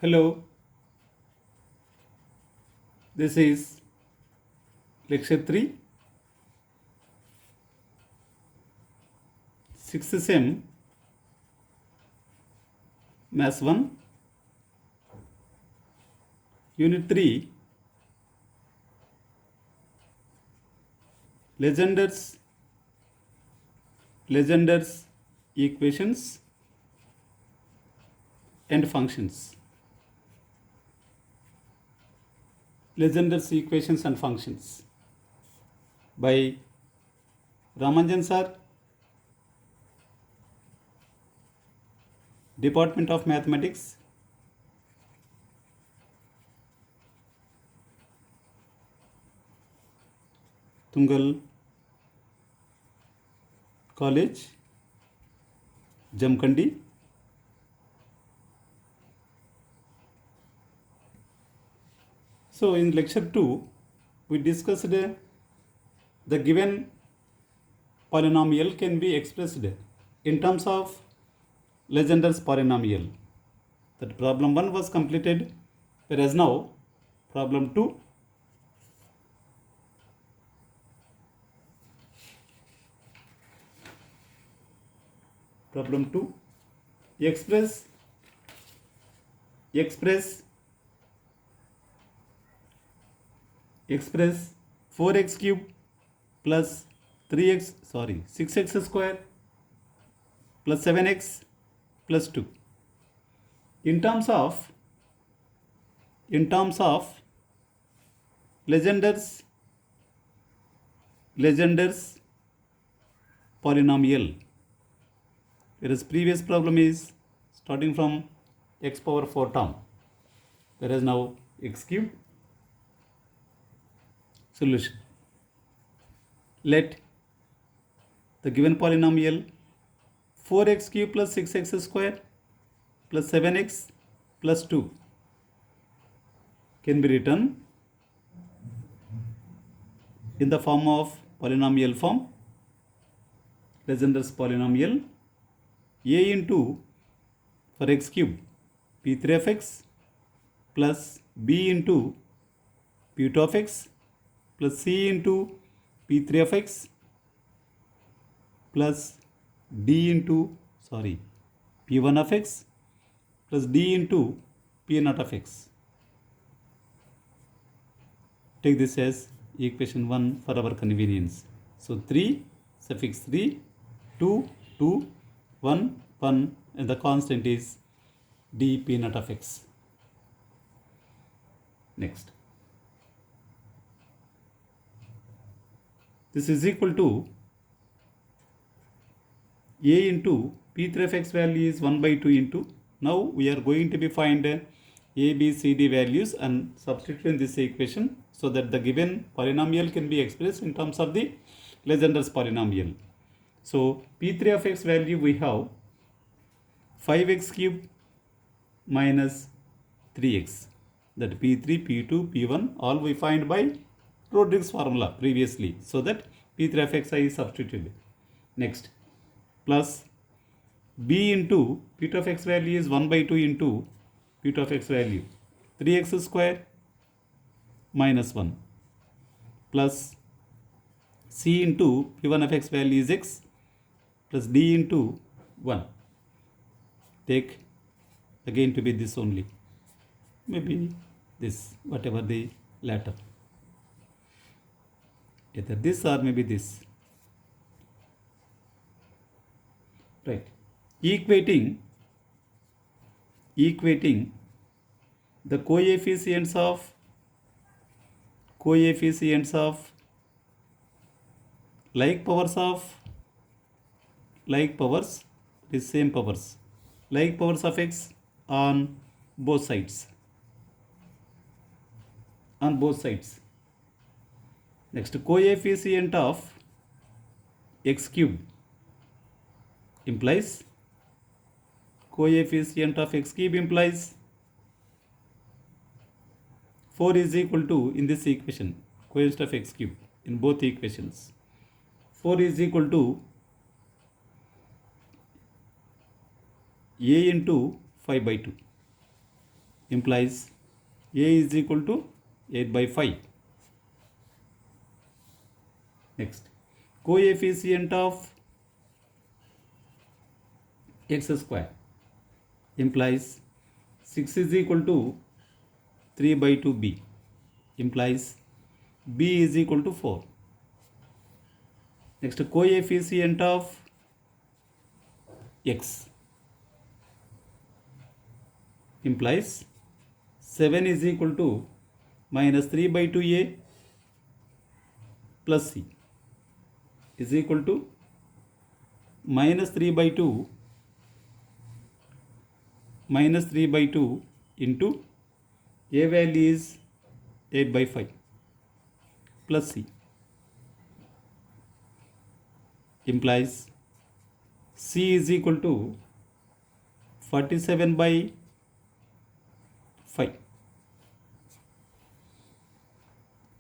Hello, this is lecture 3, 6th sem, Mass 1, Unit 3, Legenders equations and functions. Legenders equations and functions by Ramanjan sir, Department of Mathematics, Tungal College, Jamkandi. So in lecture 2, we discussed the given polynomial can be expressed in terms of Legenders polynomial. That problem 1 was completed, whereas now problem 2. Problem 2, express 4x cube plus 6x square plus 7x plus 2 in terms of Legenders polynomial, whereas previous problem is starting from x power 4 term, whereas now x cube. Solution: let the given polynomial 4x cube plus 6x square plus 7x plus 2 can be written in the form of polynomial form. Legenders polynomial a into, for x cube, p3 of x plus b into p2 of x plus c into p3 of x plus d into p1 of x plus d into p0 of x. Take this as equation 1 for our convenience. So 3 suffix 3, 2, 2, 1, 1, and the constant is d p0 of x. Next, this is equal to a into p3 of x value is 1 by 2 into. Now we are going to be find a, b, c, d values and substitute in this equation so that the given polynomial can be expressed in terms of the Legenders polynomial. So p3 of x value we have 5x cube minus 3x, that p3, p2, p1 all we find by Rodriguez formula previously, so that p3 of x is substituted. Next, plus b into p2 of x value is 1 by 2 into p2 of x value 3x square minus 1 plus c into p1 of x value is x plus d into 1. Take again to be this only, maybe this, whatever the latter, either this or maybe this. Right, equating the coefficients of like powers the same powers, like powers of x on both sides. Next, coefficient of x cube implies 4 is equal to, in this equation, coefficient of x cube in both equations, 4 is equal to a into 5 by 2. implies a is equal to 8 by 5. Next, coefficient of x square implies 6 is equal to 3 by 2b, implies b is equal to 4. Next, coefficient of x implies 7 is equal to minus 3 by 2a plus c is equal to minus 3 by 2 into a value is 8 by 5 plus c implies c is equal to 47 by 5.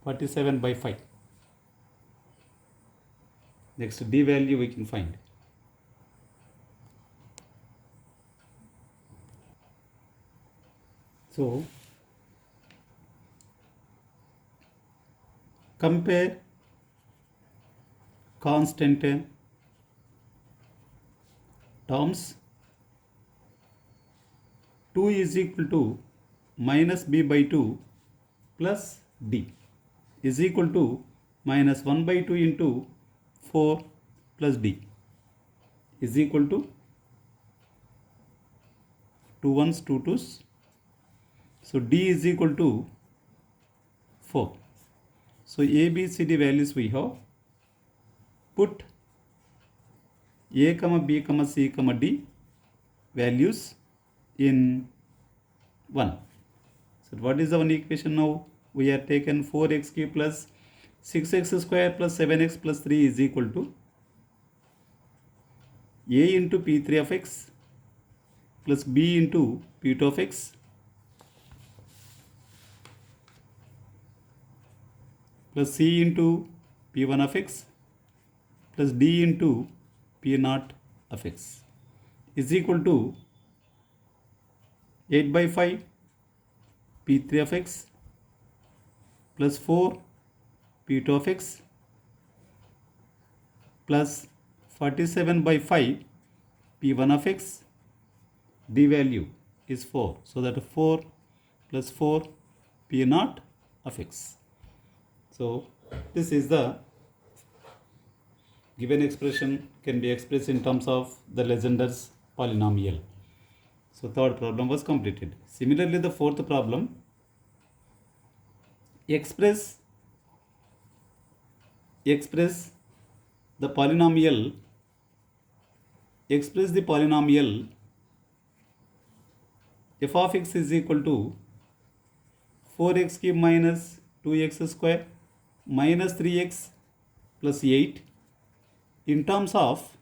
47 by 5. Next, d value we can find. So, compare constant terms. 2 is equal to minus b by 2 plus d is equal to minus 1 by 2 into 4 plus d is equal to 2 ones 2 twos. So d is equal to 4. So a, b, c, d values we have. Put a, b, c, d values in 1. So what is our equation now? We have taken 4x cube plus 6x square plus 7x plus 3 is equal to a into p3 of x plus b into p2 of x plus c into p1 of x plus d into p0 of x is equal to 8 by 5 p3 of x plus 4 p2 of x plus 47 by 5 p1 of x. D value is 4. So that 4 plus 4 p0 of x. So this is the given expression can be expressed in terms of the Legendre's polynomial. So third problem was completed. Similarly, the fourth problem, express the polynomial f of x is equal to 4x cube minus 2x square minus 3x plus 8 in terms of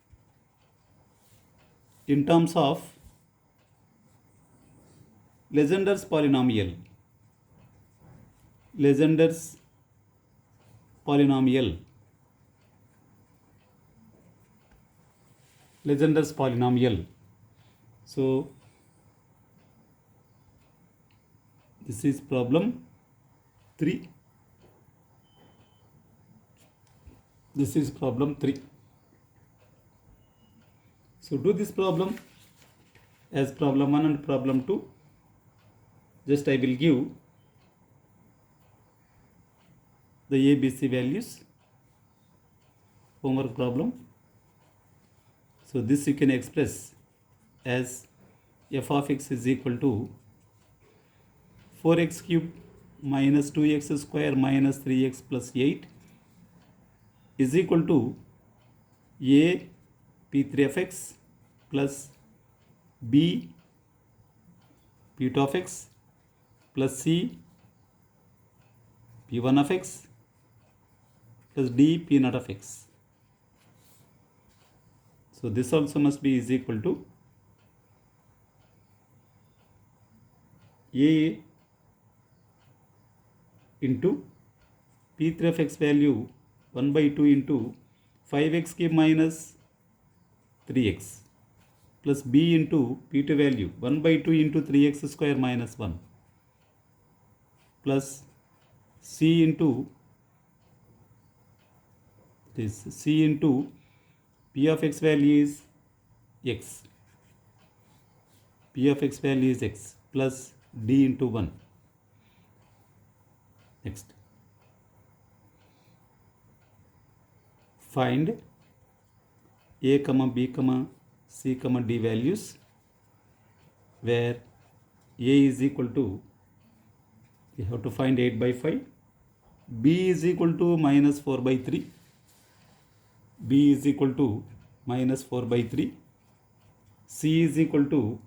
Legendre's polynomial. So this is problem 3. So do this problem as problem 1 and problem 2. Just I will give the ABC values. Homework problem. So this you can express as f of x is equal to 4x cube minus 2x square minus 3x plus 8 is equal to a p3 of x plus b p2 of x plus c p1 of x plus d p0 of x. So this also must be is equal to a into p3 of x value 1 by 2 into 5x cube minus 3x plus b into p2 value 1 by 2 into 3x square minus 1 plus c into p of x value is x. P of x value is x plus d into 1. Next, find a comma b comma c comma d values where a is equal to, we have to find 8 by 5, b is equal to minus 4 by 3, b is equal to minus 4 by 3, c is equal to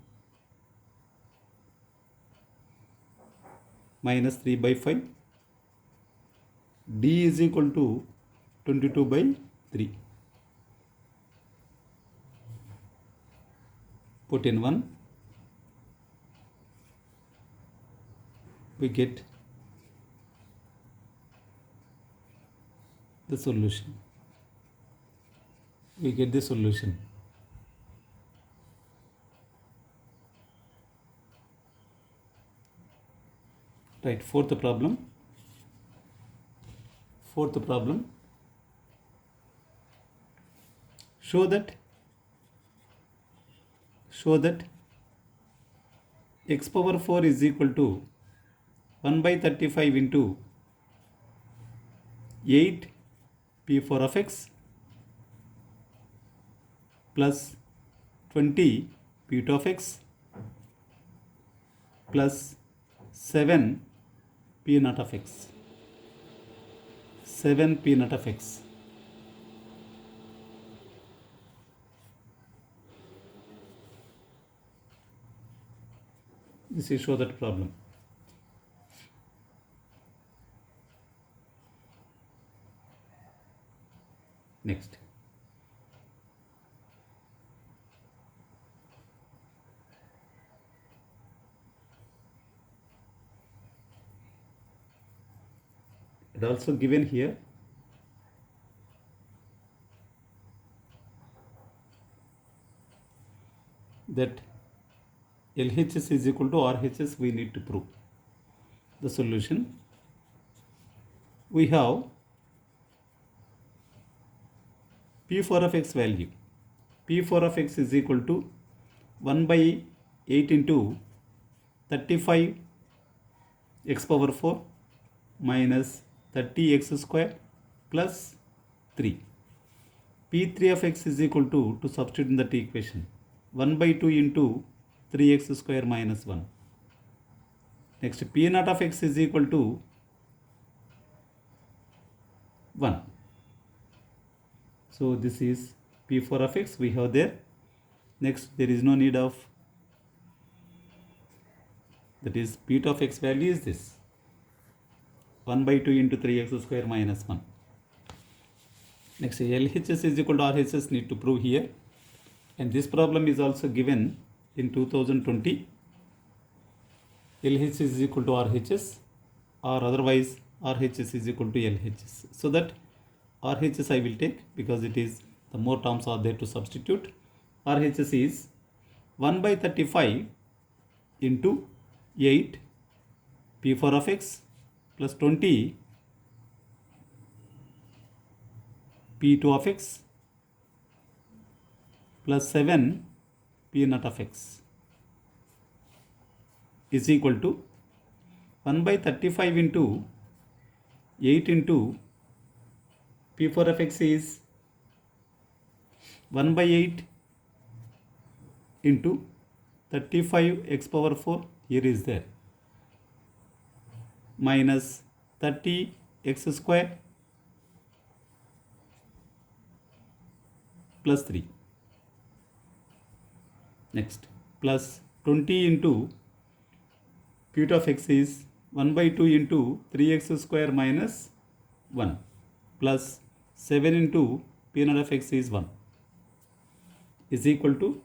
minus 3 by 5, d is equal to 22 by 3. Put in 1, we get the solution. We get the solution. Right, fourth problem. Show that x power 4 is equal to 1 by 35 into 8 p4 of x plus 20 p2 of x plus 7 p naught of x. 7 p naught of x. This is show that problem. Next. It also given here that LHS is equal to RHS. We need to prove the solution. We have P4 of x value. P4 of x is equal to 1 by 8 into 35 x power 4 minus 30x square plus 3. P3 of x is equal to substitute in that equation, 1 by 2 into 3x square minus 1. Next, P naught of x is equal to 1. So this is P4 of x we have there. Next, there is no need of, that is P2 of x value is this, 1 by 2 into 3x square minus 1. Next, LHS is equal to RHS need to prove here. And this problem is also given in 2020. LHS is equal to RHS, or otherwise RHS is equal to LHS. So that RHS I will take because it is the more terms are there to substitute. RHS is 1 by 35 into 8 P4 of x plus 20 P2 of x plus 7 P naught of x is equal to 1 by 35 into 8 into P4 of x is 1 by 8 into 35 x power 4, here is there, minus 30 x square plus 3. Next, plus 20 into P2 of x is 1 by 2 into 3x square minus 1 plus 7 into P naught of x is 1 is equal to,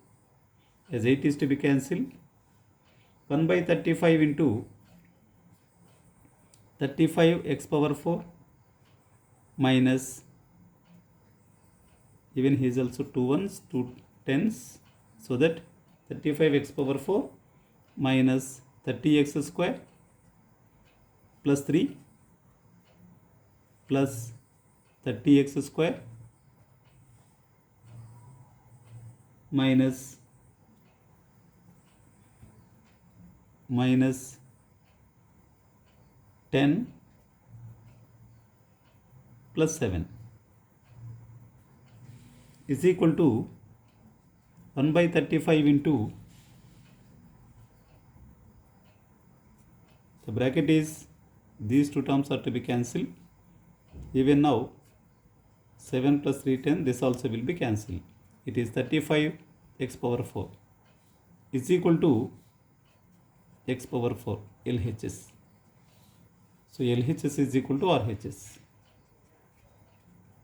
as 8 is to be cancelled, 1 by 35 into 35 x power 4 minus, even here is also 2 ones, 2 tens, so that 35 x power 4 minus 30x square plus 3 plus 30x square minus 10 plus 7 is equal to 1 by 35 into the bracket is, these two terms are to be cancelled. Even now 7 plus 3 10, this also will be cancelled. It is 35 x power 4 is equal to x power 4 LHS. So LHS is equal to RHS.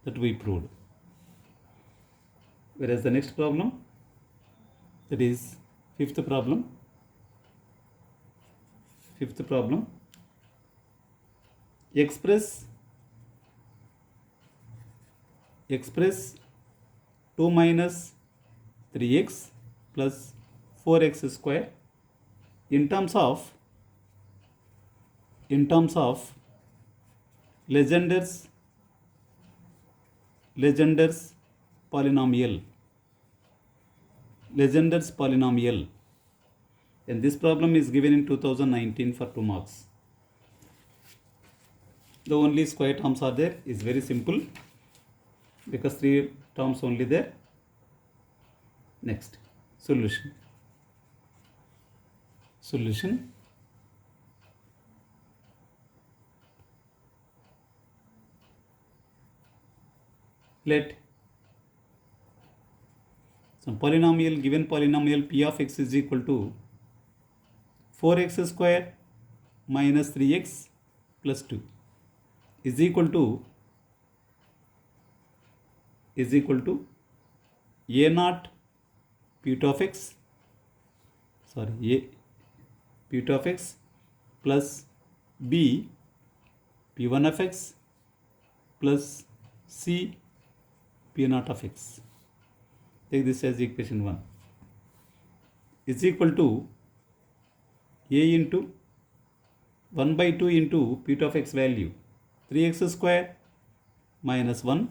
That we proved. Whereas the next problem, that is fifth problem. Express 2 minus 3x plus 4x square in terms of Legendre's polynomial. And this problem is given in 2019 for 2 marks. The only square terms are there, is very simple because 3 terms only there. Next, solution. Let some polynomial, given polynomial p of x is equal to 4x square minus 3x plus 2 is equal to a naught p of x, p of x plus b p1 of x plus c p naught of x. Take this as equation 1 is equal to a into 1 by 2 into p of x value 3x square minus 1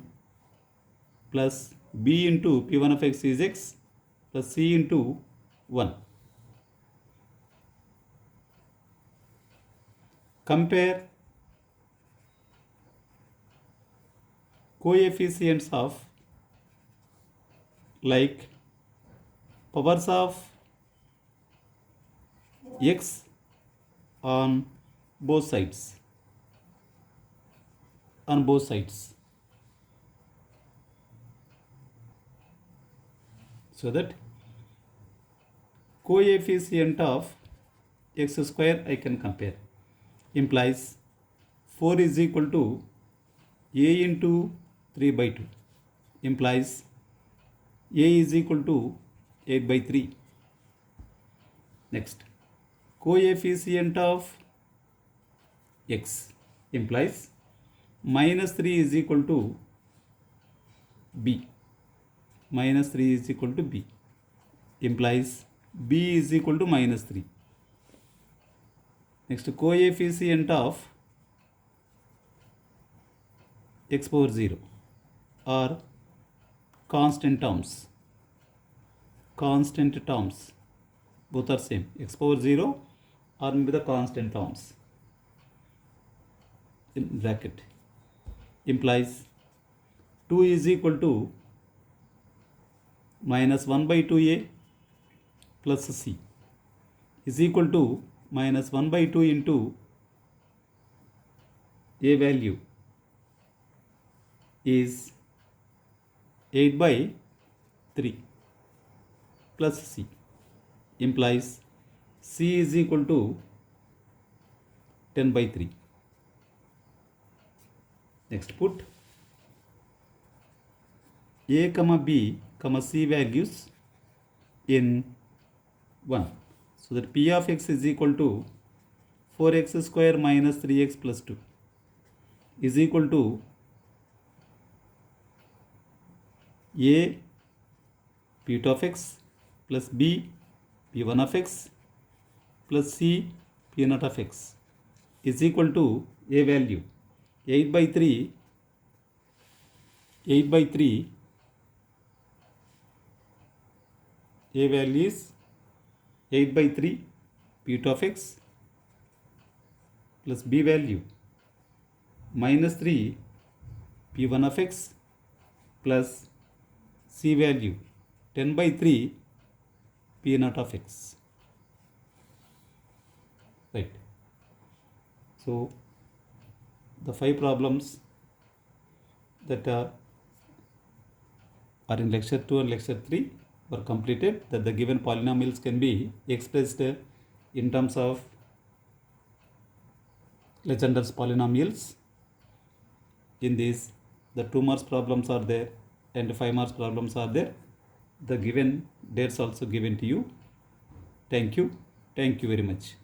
plus b into p1 of x is x plus c into 1. Compare coefficients of like powers of x on both sides. So that coefficient of x square I can compare, implies 4 is equal to a into 3 by 2, implies a is equal to 8 by 3. Next, coefficient of x implies minus 3 is equal to b. Implies b is equal to minus 3. Next, coefficient of x power 0 or constant terms, both are same, x power 0 or maybe the constant terms in bracket, implies 2 is equal to minus 1 by 2a plus c is equal to minus 1 by 2 into a value is 8 by 3 plus c, implies c is equal to 10 by 3. Next, put a comma b comma c values in 1. So that p of x is equal to 4x square minus 3x plus 2 is equal to a p of x plus b p1 of x plus c p naught of x. is equal to a value. 8 by 3 a value is 8 by 3 p2 of x plus b value minus 3 p1 of x plus c value 10 by 3 p naught of x. Right. So the 5 problems that are in lecture 2 and lecture 3 were completed, that the given polynomials can be expressed in terms of Legendre's polynomials. In these, the 2 marks problems are there and 5 marks problems are there. The given dates also given to you. Thank you very much.